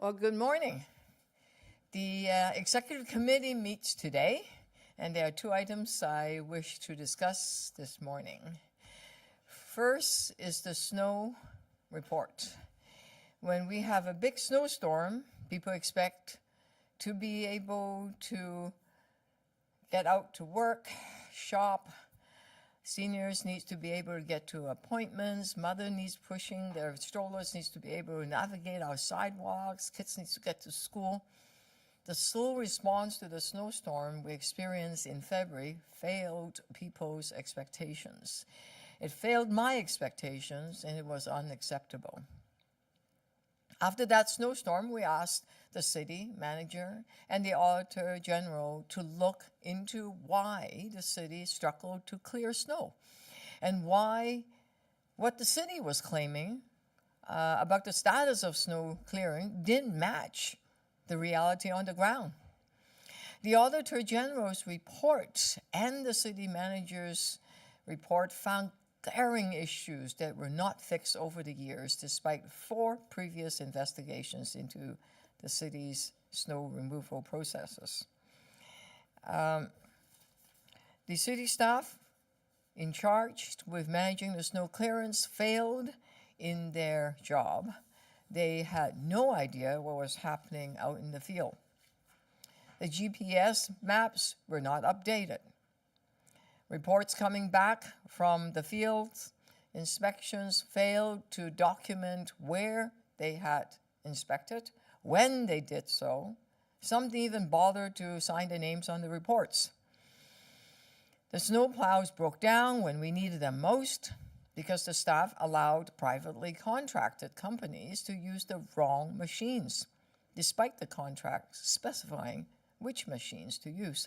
Well, good morning. The Executive Committee meets today, and there are two items I wish to discuss this morning. First is the snow report. When we have a big snowstorm, people expect to be able to get out to work, shop. Seniors need to be able to get to appointments. Mother needs pushing their strollers, needs to be able to navigate our sidewalks. Kids need to get to school. The slow response to the snowstorm we experienced in February failed people's expectations. It failed my expectations, and it was unacceptable. After that snowstorm, we asked the city manager and the auditor general to look into why the city struggled to clear snow and why what the city was claiming about the status of snow clearing didn't match the reality on the ground. The Auditor General's report and the city manager's report found glaring issues that were not fixed over the years, despite 4 previous investigations into the city's snow removal processes. The city staff in charge with managing the snow clearance failed in their job. They had no idea what was happening out in the field. The GPS maps were not updated. Reports coming back from the field inspections failed to document where they had inspected, when they did so. Some didn't even bother to sign the names on the reports. The snowplows broke down when we needed them most because the staff allowed privately contracted companies to use the wrong machines, despite the contract specifying which machines to use.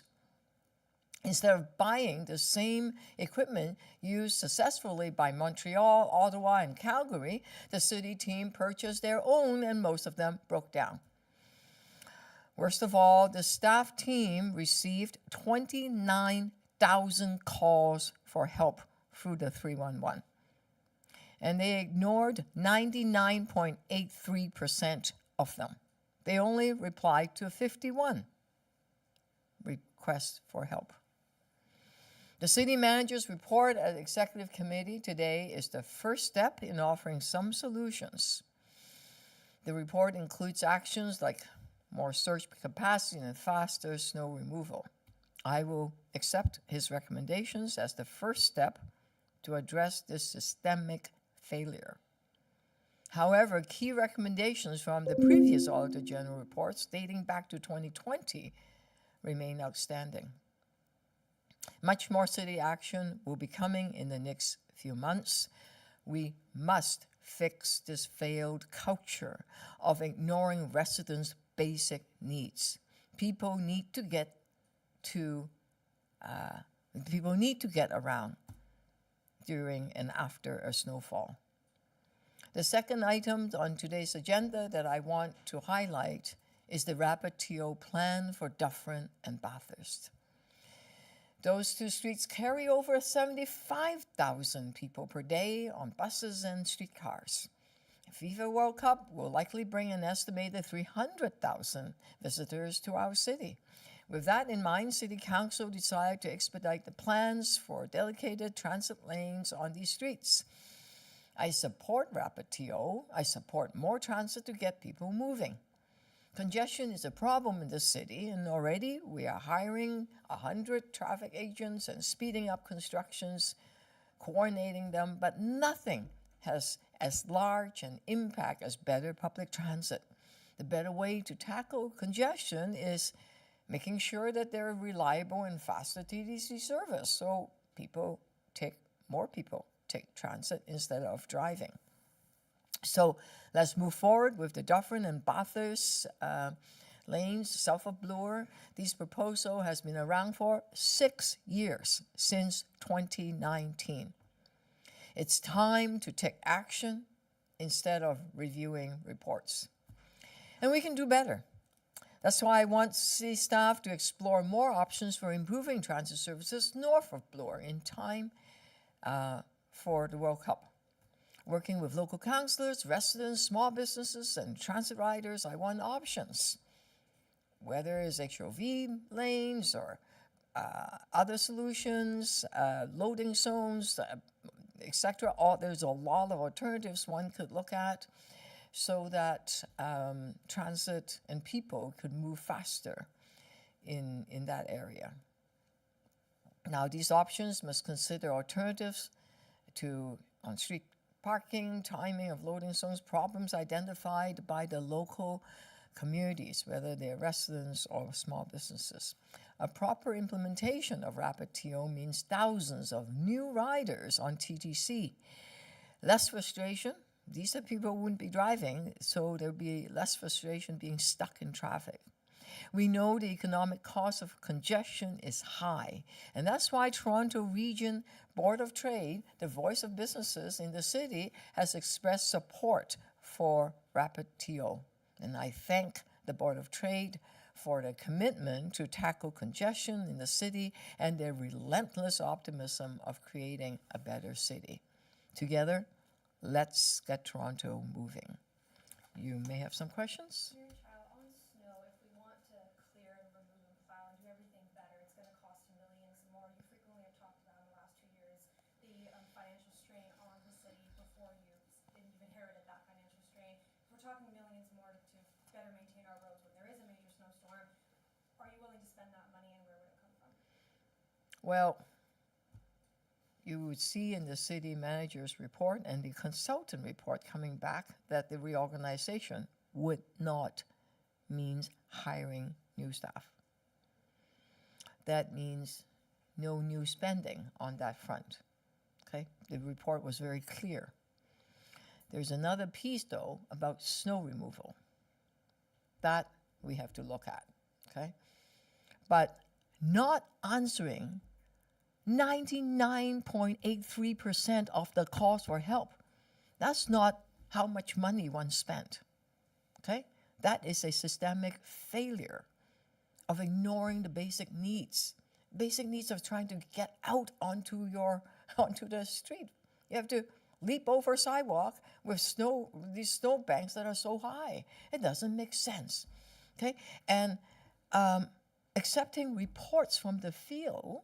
Instead of buying the same equipment used successfully by Montreal, Ottawa, and Calgary, the city team purchased their own, and most of them broke down. Worst of all, the staff team received 29,000 calls for help through the 311, and they ignored 99.83% of them. They only replied to 51 requests for help. The city manager's report at Executive Committee today is the first step in offering some solutions. The report includes actions like more search capacity and faster snow removal. I will accept his recommendations as the first step to address this systemic failure. However, key recommendations from the previous Auditor General reports dating back to 2020 remain outstanding. Much more city action will be coming in the next few months. We must fix this failed culture of ignoring residents' basic needs. People need to get around during and after a snowfall. The second item on today's agenda that I want to highlight is the rapid TO plan for Dufferin and Bathurst. Those 2 streets carry over 75,000 people per day on buses and streetcars. FIFA World Cup will likely bring an estimated 300,000 visitors to our city. With that in mind, City Council decided to expedite the plans for dedicated transit lanes on these streets. I support rapid TO. I support more transit to get people moving. Congestion is a problem in the city, and already we are hiring 100 traffic agents and speeding up constructions, coordinating them, but nothing has as large an impact as better public transit. The better way to tackle congestion is making sure that there are reliable and faster TTC service, so more people take transit instead of driving. So let's move forward with the Dufferin and Bathurst lanes south of Bloor. This proposal has been around for 6 years, since 2019. It's time to take action instead of reviewing reports. And we can do better. That's why I want city staff to explore more options for improving transit services north of Bloor in time for the World Cup. Working with local councillors, residents, small businesses, and transit riders, I want options. Whether it's HOV lanes or other solutions, loading zones, etc. There's a lot of alternatives one could look at so that transit and people could move faster in that area. Now, these options must consider alternatives to on-street parking, timing of loading zones, problems identified by the local communities, whether they're residents or small businesses. A proper implementation of rapid TO means thousands of new riders on TTC. Less frustration. These are people who wouldn't be driving, so there'll be less frustration being stuck in traffic. We know the economic cost of congestion is high, and that's why Toronto Region Board of Trade, the voice of businesses in the city, has expressed support for rapid TO. And I thank the Board of Trade for their commitment to tackle congestion in the city and their relentless optimism of creating a better city. Together, let's get Toronto moving. You may have some questions? Mayor Chow, on snow, if we want to clear and remove and plow and do everything better, it's going to cost millions more. You frequently have talked about in the last 2 years the financial strain on the city before you've inherited that financial strain. If we're talking millions more to better maintain our roads when there is a major snowstorm, are you willing to spend that money and where would it come from? Well, you would see in the city manager's report and the consultant report coming back that the reorganization would not mean hiring new staff. That means no new spending on that front. Okay, the report was very clear. There's another piece, though, about snow removal. That we have to look at, okay? But not answering 99.83% of the calls for help. That's not how much money one spent, okay? That is a systemic failure of ignoring the basic needs of trying to get out onto the street. You have to leap over a sidewalk with these snow banks that are so high. It doesn't make sense, okay? And accepting reports from the field,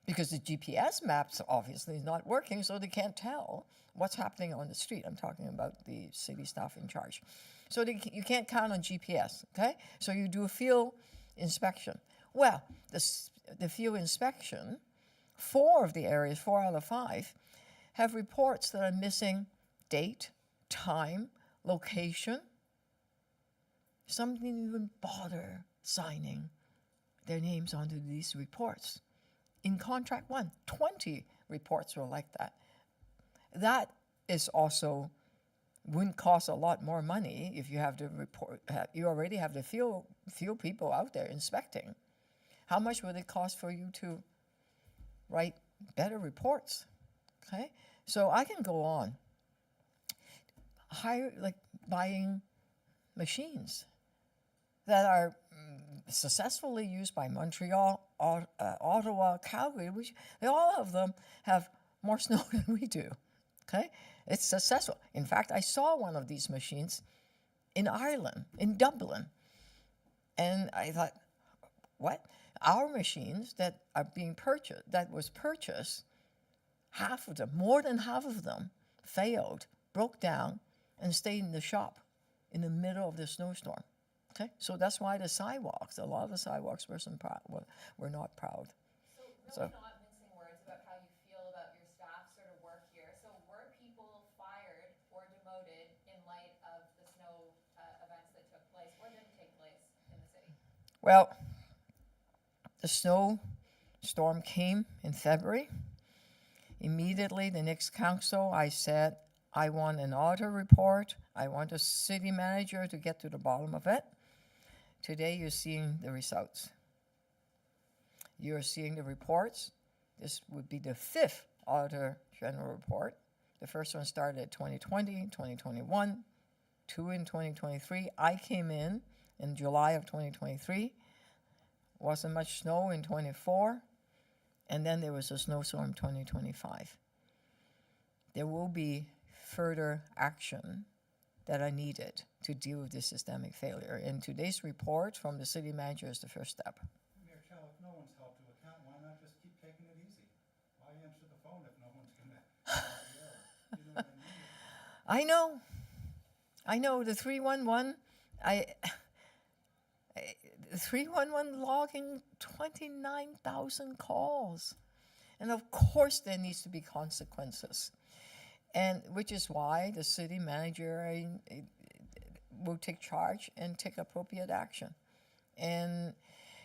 because the GPS maps obviously is not working, so they can't tell what's happening on the street. I'm talking about the city staff in charge. So you can't count on GPS, okay? So you do a field inspection. Well, the field inspection, 4 of the areas, 4 out of 5, have reports that are missing date, time, location. Some didn't even bother signing their names onto these reports. In contract 1, 20 reports were like that. That is also wouldn't cost a lot more money if you have the report. You already have the field people out there inspecting. How much would it cost for you to write better reports? Okay, so I can go on. Buying machines that are successfully used by Montreal, Ottawa, Calgary, they all of them have more snow than we do. Okay, it's successful. In fact, I saw one of these machines in Ireland, in Dublin, and I thought, what? Our machines that are being purchased, half of them, more than half of them, failed, broke down, and stayed in the shop in the middle of the snowstorm. Okay, so that's why a lot of the sidewalks were not proud. So really not mincing words about how you feel about your staff sort of work here. So were people fired or demoted in light of the snow events that took place or didn't take place in the city? Well, the snowstorm came in February. Immediately, the next council, I said, I want an auditor report. I want the city manager to get to the bottom of it. Today, you're seeing the results. You're seeing the reports. This would be the 5th Auditor General report. The first one started 2020, 2021, 2 in 2023. I came in July of 2023. Wasn't much snow in 24. And then there was a snowstorm in 2025. There will be further action that are needed to deal with this systemic failure. And today's report from the city manager is the first step. Mayor Chow, if no one's held to account, why not just keep taking it easy? Why answer the phone if no one's going to help you out? You know what I mean? I know. The 311, the 311 logging 29,000 calls. And of course there needs to be consequences. And which is why the city manager will take charge and take appropriate action. And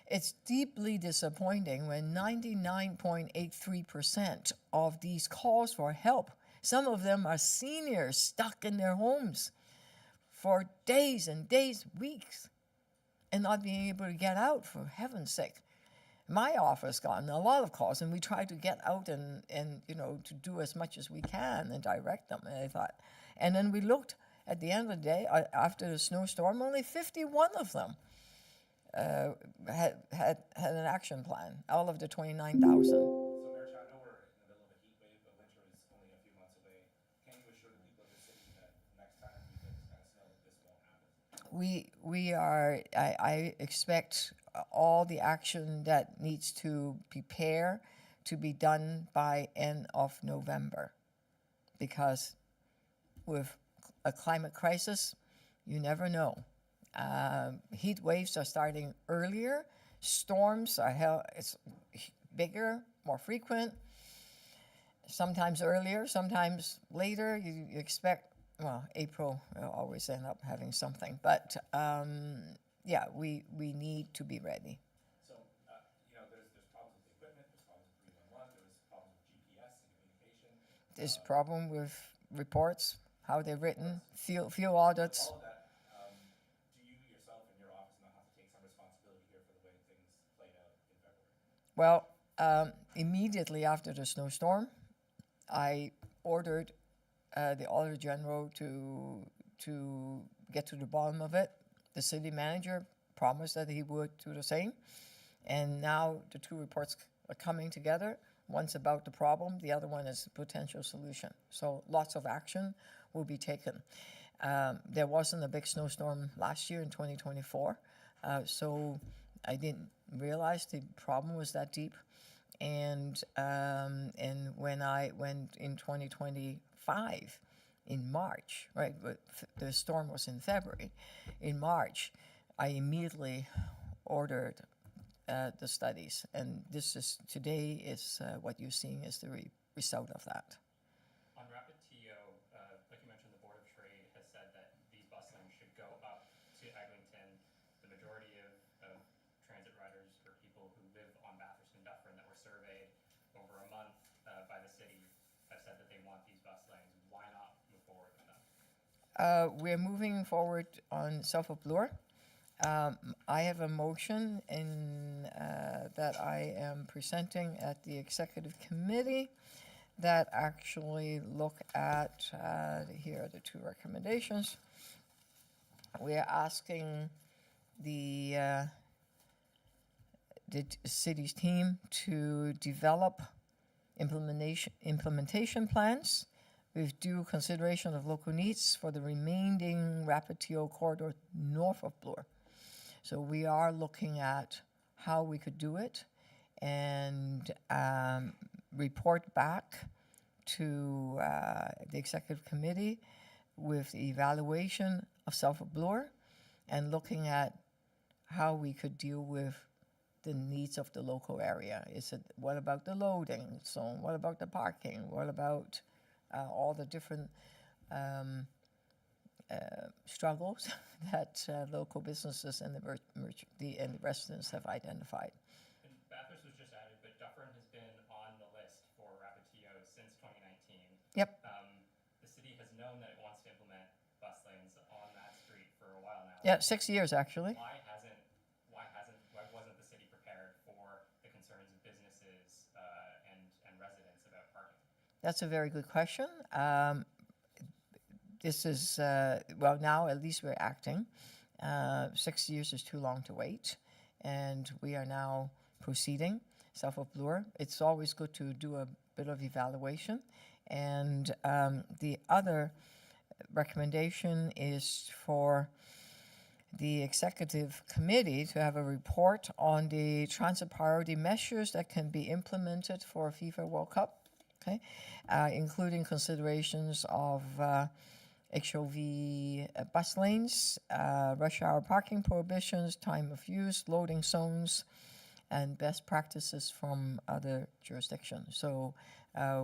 it's deeply disappointing when 99.83% of these calls for help, some of them are seniors stuck in their homes for days and days, weeks, and not being able to get out, for heaven's sake. My office gotten a lot of calls, and we tried to get out and to do as much as we can and direct them. And then we looked at the end of the day, after the snowstorm, only 51 of them had an action plan out of the 29,000. So, Mayor Chow, I know we're in the middle of a heat wave, but winter is only a few months away. Can you assure the people of the city that next time we get this kind of snow, that this won't happen? We are, I expect all the action that needs to prepare to be done by end of November. Because with a climate crisis, you never know. Heat waves are starting earlier. Storms are it's bigger, more frequent. Sometimes earlier, sometimes later. You expect, well, April will always end up having something. But yeah, we need to be ready. So, there's problems with equipment, there's problems with 311, there was problems with GPS and communication. There's a problem with reports, how they're written, field With audits. all of that, do you yourself and your office not have to take some responsibility here for the way things played out in February? Well, immediately after the snowstorm, I ordered the Auditor General to get to the bottom of it. The city manager promised that he would do the same. And now the two reports are coming together. One's about the problem, the other one is a potential solution. So lots of action will be taken. There wasn't a big snowstorm last year in 2024, so I didn't realize the problem was that deep. And when I went in 2025, in March, right, but the storm was in February. In March, I immediately ordered the studies, and today is what you're seeing is the result of that. On Rapid TO, like you mentioned, the Board of Trade has said that these bus lanes should go up to Eglinton. The majority of transit riders or people who live on Bathurst and Dufferin that were surveyed over a month by the city have said that they want these bus lanes. Why not move forward with them? We're moving forward on South of Bloor. I have a motion that I am presenting at the executive committee that actually look at, here are the two recommendations. We are asking the city's team to develop implementation plans with due consideration of local needs for the remaining Rapid TO corridor north of Bloor. So we are looking at how we could do it and report back to the executive committee with the evaluation of South of Bloor and looking at how we could deal with the needs of the local area. What about the loading zone? What about the parking? What about all the different struggles that local businesses and the residents have identified? And Bathurst was just added, but Dufferin has been on the list for Rapid TO since 2019. Yep. The city has known that it wants to implement bus lanes on that street for a while now. Yeah, 6 years actually. Why wasn't the city prepared for the concerns of businesses and residents about parking? That's a very good question. This is, now at least we're acting. 6 years is too long to wait. And we are now proceeding south of Bloor. It's always good to do a bit of evaluation. And the other recommendation is for the executive committee to have a report on the transit priority measures that can be implemented for FIFA World Cup, okay, including considerations of HOV bus lanes, rush hour parking prohibitions, time of use, loading zones, and best practices from other jurisdictions. So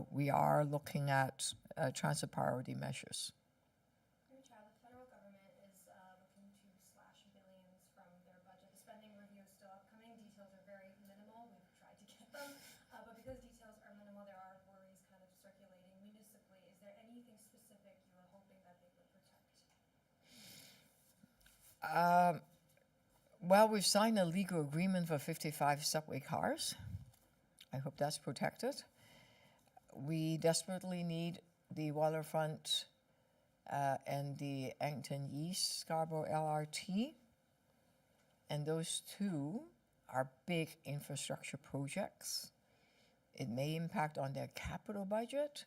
we are looking at transit priority measures. Mayor Chow, the federal government is looking to slash billions from their budget. The spending review is still upcoming. Details are very minimal. We've tried to get them. But because details are minimal, there are worries kind of circulating municipally. Is there anything specific you are hoping that they would protect? Well, we've signed a legal agreement for 55 subway cars. I hope that's protected. We desperately need the Waterfront and the Eglinton East Scarborough LRT. And those two are big infrastructure projects. It may impact on their capital budget.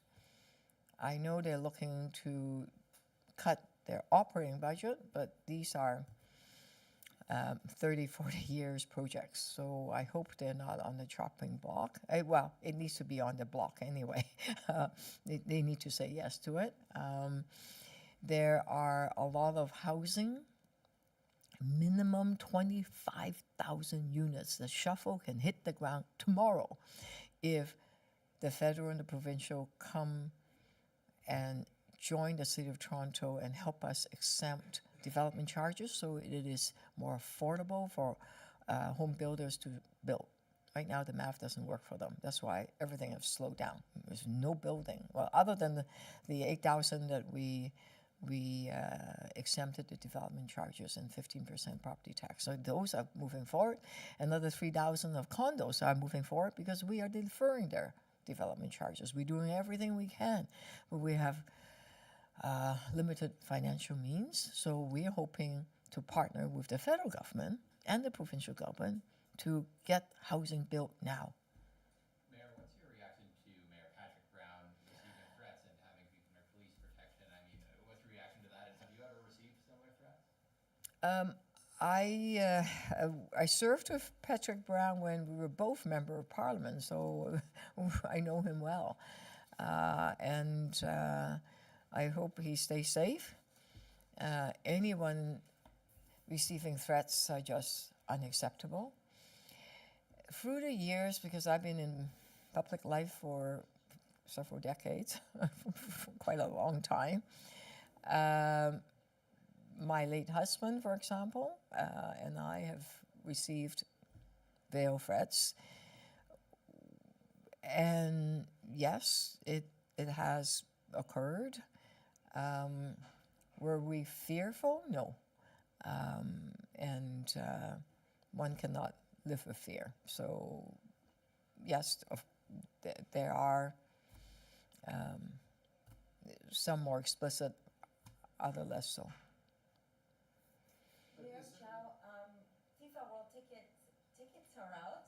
I know they're looking to cut their operating budget, but these are 30, 40 years projects. So I hope they're not on the chopping block. Well, it needs to be on the block anyway. They need to say yes to it. There are a lot of housing, minimum 25,000 units. The shuffle can hit the ground tomorrow if the federal and the provincial come and join the City of Toronto and help us exempt development charges so it is more affordable for home builders to build. Right now, the math doesn't work for them. That's why everything has slowed down. There's no building. Well, other than the 8,000 that we exempted the development charges and 15% property tax. So those are moving forward. Another 3,000 of condos are moving forward because we are deferring their development charges. We're doing everything we can, but we have limited financial means. So we're hoping to partner with the federal government and the provincial government to get housing built now. Mayor, what's your reaction to Mayor Patrick Brown receiving threats and having to be under police protection? I mean, what's your reaction to that? And have you ever received similar threats? I served with Patrick Brown when we were both member of parliament, so I know him well. And I hope he stays safe. Anyone receiving threats are just unacceptable. Through the years, because I've been in public life for several decades, for quite a long time, my late husband, for example, and I have received veil threats. And yes, it has occurred. Were we fearful? No. And one cannot live with fear. So yes, there are some more explicit, other less so. Mayor Chow, FIFA World tickets are out.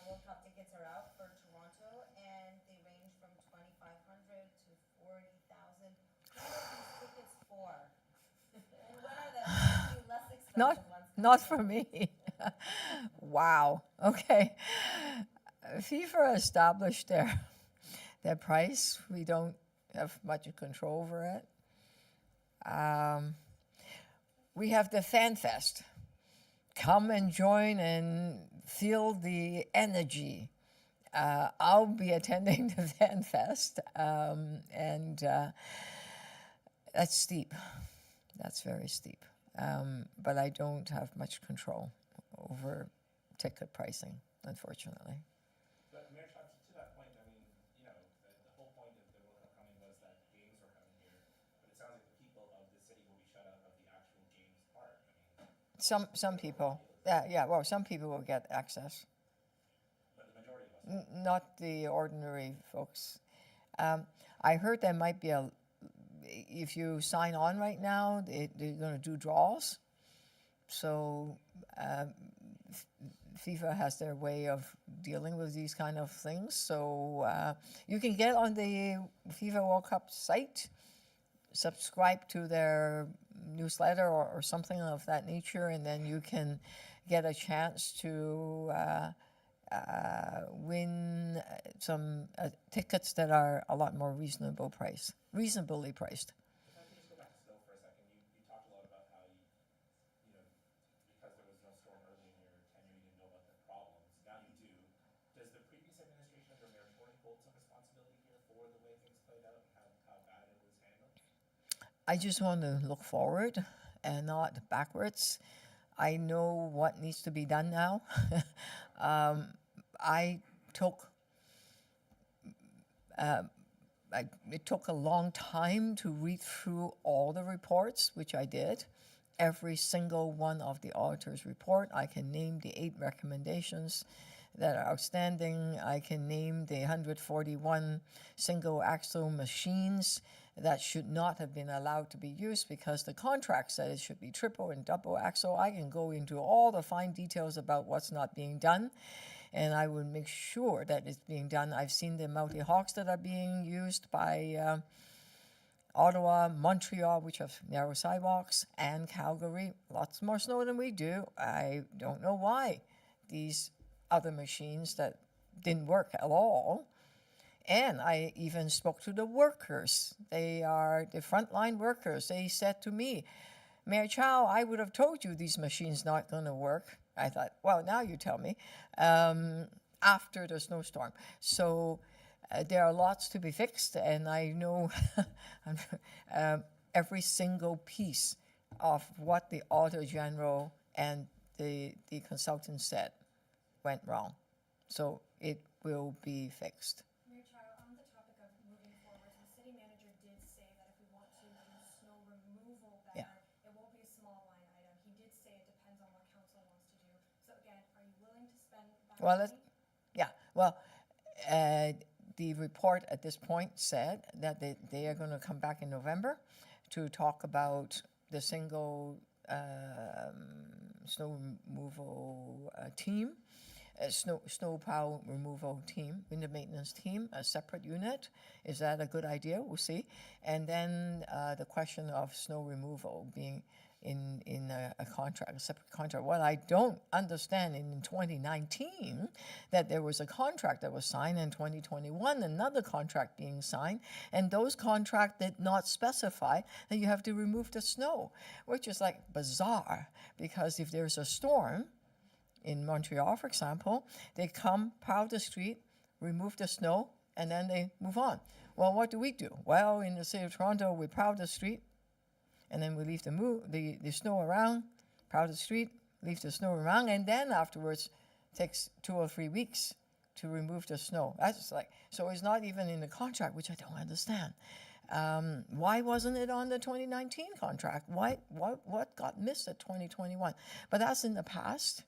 World Cup tickets are out for Toronto, and they range from 2,500 to 40,000. What are these tickets for? And what are the less expensive ones? Not for me. Wow. Okay. FIFA established their price. We don't have much control over it. We have the Fan Fest. Come and join and feel the energy. I'll be attending the Fan Fest, and that's steep. That's very steep. But I don't have much control over ticket pricing, unfortunately. But Mayor Chow, to that point, I mean, the whole point of the World Cup coming was that games were coming here, but it sounds like the people of the city will be shut out of the actual games part. I mean, Some people, yeah. Well, some people will get access. but the majority of us. Not the ordinary folks. I heard there might be if you sign on right now, they're going to do draws. So FIFA has their way of dealing with these kind of things. So you can get on the FIFA World Cup site, subscribe to their newsletter or something of that nature, and then you can get a chance to win some tickets that are a lot more reasonably priced. If I can just go back to snow for a second, you talked a lot about how because there was no storm early in your tenure, you didn't know about the problems. Now you do. Does the previous administration under Mayor Tory hold some responsibility here for the way things played out and how bad it was handled? I just want to look forward and not backwards. I know what needs to be done now. It took a long time to read through all the reports, which I did. Every single one of the auditor's report. I can name the 8 recommendations that are outstanding. I can name the 141 single axle machines that should not have been allowed to be used because the contract said it should be triple and double axle. I can go into all the fine details about what's not being done, and I will make sure that it's being done. I've seen the multi-hawks that are being used by Ottawa, Montreal, which have narrow sidewalks, and Calgary. Lots more snow than we do. I don't know why these other machines that didn't work at all. And I even spoke to the workers. They are the frontline workers. They said to me, Mayor Chow, I would have told you these machines not going to work. I thought, well, now you tell me, after the snowstorm. So there are lots to be fixed, and I know every single piece of what the Auditor General and the consultant said went wrong. So it will be fixed. Mayor Chow, on the topic of moving forward, the city manager did say that if we want to do snow removal better, it won't be a small line item. He did say it depends on what council wants to do. So again, are you willing to spend that Well, money? the report at this point said that they are going to come back in November to talk about the single snow removal team, snow plow removal team, winter maintenance team, a separate unit. Is that a good idea? We'll see. And then the question of snow removal being in a contract, a separate contract. What I don't understand in 2019, that there was a contract that was signed in 2021, another contract being signed, and those contracts did not specify that you have to remove the snow, which is like bizarre, because if there's a storm, in Montreal, for example, they come, plow the street, remove the snow, and then they move on. Well, what do? Well, in the city of Toronto, we plow the street, and then we leave the snow around, plow the street, leave the snow around, and then afterwards takes 2 or 3 weeks to remove the snow. That's like, so it's not even in the contract, which I don't understand. Why wasn't it on the 2019 contract? What got missed at 2021? But that's in the past.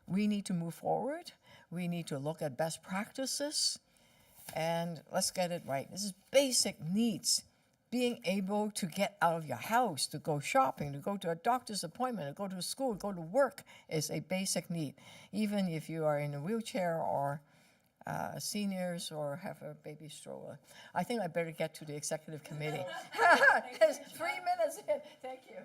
We need to move forward. We need to look at best practices, and let's get it right. This is basic needs. Being able to get out of your house, to go shopping, to go to a doctor's appointment, to go to school, go to work is a basic need. Even if you are in a wheelchair or seniors or have a baby stroller. I think I better get to the executive committee. It's 3 minutes in. Thank you.